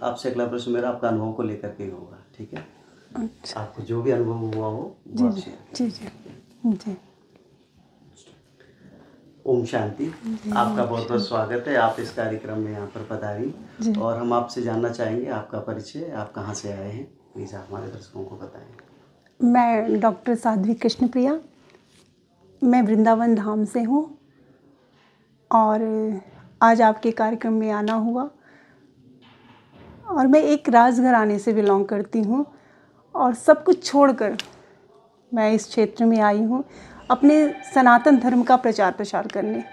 आपसे अगला प्रश्न मेरा आपका अनुभव को लेकर के होगा, ठीक है? अच्छा आपको जो भी अनुभव हुआ हो जी वो आप जी शेयर जी जी जी। ओम शांति। आपका बहुत बहुत स्वागत है, आप इस कार्यक्रम में यहाँ पर पधारी। और हम आपसे जानना चाहेंगे आपका परिचय, आप कहाँ से आए हैं, प्लीज़ आप हमारे दर्शकों को बताएं। मैं डॉक्टर साध्वी कृष्णप्रिया, मैं वृंदावन धाम से हूँ और आज आपके कार्यक्रम में आना हुआ। और मैं एक राजघराने से बिलोंग करती हूँ और सब कुछ छोड़कर मैं इस क्षेत्र में आई हूँ अपने सनातन धर्म का प्रचार प्रसार करने।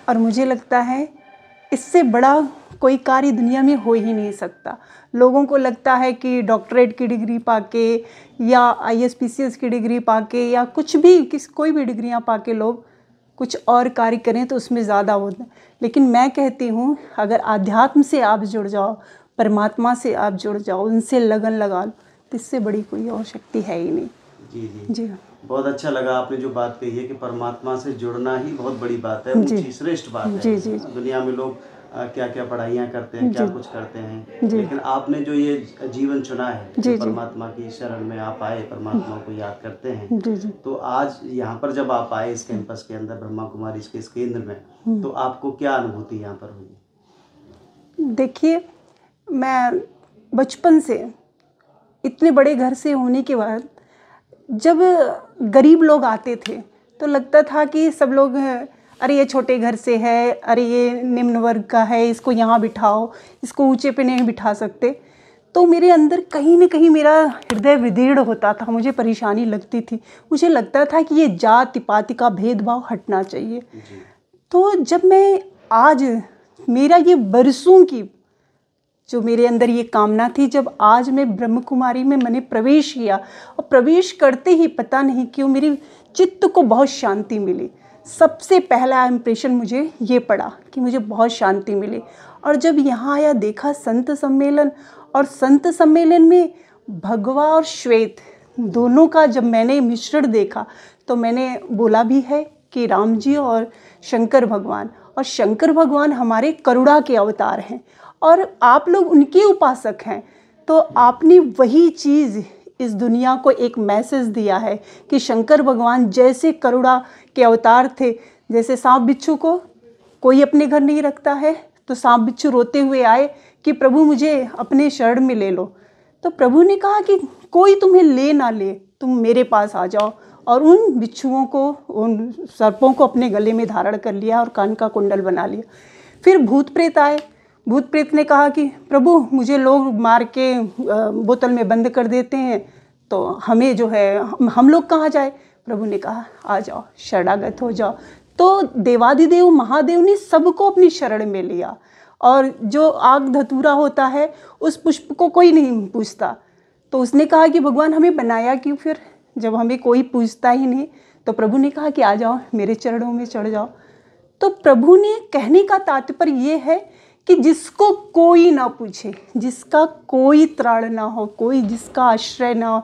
और मुझे लगता है इससे बड़ा कोई कार्य दुनिया में हो ही नहीं सकता। लोगों को लगता है कि डॉक्टरेट की डिग्री पाके या ISPCS की डिग्री पाके या कुछ भी कोई भी डिग्रियां पाके लोग कुछ और कार्य करें तो उसमें ज़्यादा होता है। लेकिन मैं कहती हूँ अगर आध्यात्म से आप जुड़ जाओ, परमात्मा से आप जुड़ जाओ, उनसे लगन लगा लो, तो इससे बड़ी कोई और शक्ति है ही नहीं। जी जी जी बहुत अच्छा लगा आपने जो बात कही है कि परमात्मा से जुड़ना ही बहुत बड़ी बात है, जी ऊंची श्रेष्ठ बात है। जी जी दुनिया में लोग क्या क्या पढ़ाइयाँ करते हैं, क्या जी कुछ करते हैं, जी लेकिन आपने जो ये जीवन चुना है, जी जो जी परमात्मा की शरण में आप आए, परमात्मा को याद करते हैं, जी जी। तो आज यहाँ पर जब आप आए इस कैंपस के अंदर, ब्रह्मा कुमारी के इस केंद्र में, तो आपको क्या अनुभूति यहाँ पर हुई? देखिए, मैं बचपन से इतने बड़े घर से होने के बाद जब गरीब लोग आते थे तो लगता था कि सब लोग अरे ये छोटे घर से है, अरे ये निम्न वर्ग का है, इसको यहाँ बिठाओ, इसको ऊंचे पे नहीं बिठा सकते। तो मेरे अंदर कहीं न कहीं मेरा हृदय विदीर्ण होता था, मुझे परेशानी लगती थी। मुझे लगता था कि ये जाति पाति का भेदभाव हटना चाहिए। तो जब मैं आज मेरा ये बरसों की जो मेरे अंदर ये कामना थी, जब आज मैं ब्रह्म कुमारी में मैंने प्रवेश किया और प्रवेश करते ही पता नहीं क्यों मेरी चित्त को बहुत शांति मिली। सबसे पहला इम्प्रेशन मुझे ये पड़ा कि मुझे बहुत शांति मिली। और जब यहाँ आया देखा संत सम्मेलन, और संत सम्मेलन में भगवा और श्वेत दोनों का जब मैंने मिश्रण देखा तो मैंने बोला भी है कि राम जी और शंकर भगवान, और शंकर भगवान हमारे करुणा के अवतार हैं और आप लोग उनके उपासक हैं। तो आपने वही चीज़ इस दुनिया को एक मैसेज दिया है कि शंकर भगवान जैसे करुणा के अवतार थे, जैसे सांप बिच्छू को कोई अपने घर नहीं रखता है, तो सांप बिच्छू रोते हुए आए कि प्रभु मुझे अपने शरण में ले लो। तो प्रभु ने कहा कि कोई तुम्हें ले ना ले, तुम मेरे पास आ जाओ। और उन बिच्छुओं को, उन सर्पों को अपने गले में धारण कर लिया और कान का कुंडल बना लिया। फिर भूत प्रेत आए। भूत प्रेत ने कहा कि प्रभु मुझे लोग मार के बोतल में बंद कर देते हैं, तो हमें जो है हम लोग कहाँ जाए। प्रभु ने कहा आ जाओ, शरणागत हो जाओ। तो देवादिदेव महादेव ने सबको अपनी शरण में लिया। और जो आग धतूरा होता है उस पुष्प को कोई नहीं पूछता। तो उसने कहा कि भगवान हमें बनाया क्यों फिर, जब हमें कोई पूछता ही नहीं। तो प्रभु ने कहा कि आ जाओ, मेरे चरणों में चढ़ जाओ। तो प्रभु ने कहने का तात्पर्य ये है कि जिसको कोई ना पूछे, जिसका कोई त्राण ना हो, कोई जिसका आश्रय ना हो,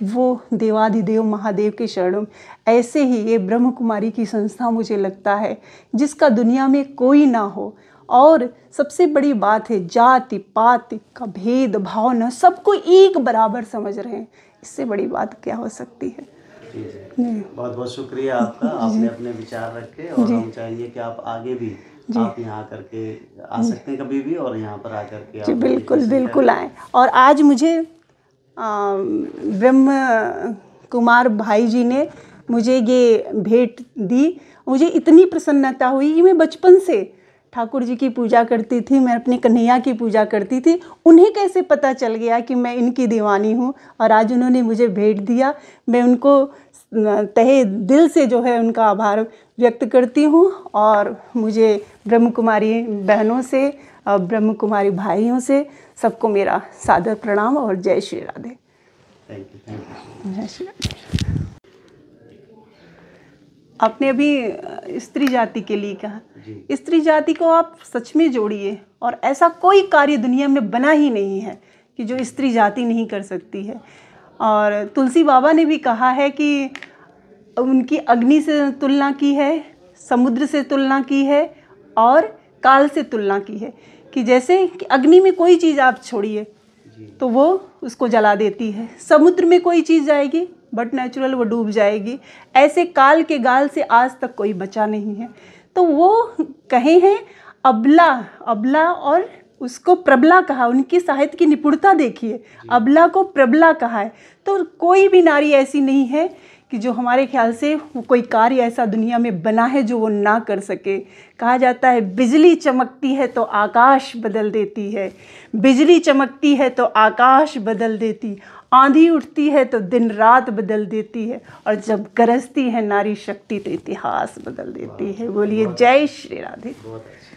वो देवादिदेव महादेव के शरणों में। ऐसे ही ये ब्रह्म कुमारी की संस्था मुझे लगता है जिसका दुनिया में कोई ना हो। और सबसे बड़ी बात है जाति पाति का भेदभाव न, सबको एक बराबर समझ रहे हैं। इससे बड़ी बात क्या हो सकती है। जी बहुत बहुत शुक्रिया आपका, आपने अपने विचार रखे। और हम चाहेंगे कि आप आगे भी आप यहाँ करके आ सकते हैं कभी भी, और यहाँ पर आकर के जी बिल्कुल बिल्कुल आएँ। और आज मुझे ब्रह्म कुमार भाई जी ने मुझे ये भेंट दी। मुझे इतनी प्रसन्नता हुई कि मैं बचपन से ठाकुर जी की पूजा करती थी, मैं अपने कन्हैया की पूजा करती थी। उन्हें कैसे पता चल गया कि मैं इनकी दीवानी हूँ, और आज उन्होंने मुझे भेंट दिया। मैं उनको तहे दिल से जो है उनका आभार व्यक्त करती हूँ। और मुझे ब्रह्म कुमारी बहनों से और ब्रह्म कुमारी भाइयों से सबको मेरा सादर प्रणाम और जय श्री राधे। Thank you. जय श्री राधे। आपने अभी स्त्री जाति के लिए कहा, स्त्री जाति को आप सच में जोड़िए, और ऐसा कोई कार्य दुनिया में बना ही नहीं है कि जो स्त्री जाति नहीं कर सकती है। और तुलसी बाबा ने भी कहा है कि उनकी अग्नि से तुलना की है, समुद्र से तुलना की है और काल से तुलना की है, कि जैसे कि अग्नि में कोई चीज़ आप छोड़िए तो वो उसको जला देती है, समुद्र में कोई चीज़ जाएगी बट नेचुरल वो डूब जाएगी। ऐसे काल के गाल से आज तक कोई बचा नहीं है। तो वो कहे हैं अबला, अबला और उसको प्रबला कहा। उनकी साहित्य की निपुणता देखिए, अबला को प्रबला कहा है। तो कोई भी नारी ऐसी नहीं है कि जो हमारे ख्याल से वो कोई कार्य ऐसा दुनिया में बना है जो वो ना कर सके। कहा जाता है बिजली चमकती है तो आकाश बदल देती है, बिजली चमकती है तो आकाश बदल देती, आंधी उठती है तो दिन रात बदल देती है, और जब गरजती है नारी शक्ति तो इतिहास बदल देती है। बोलिए जय श्री राधे। बहुत अच्छा।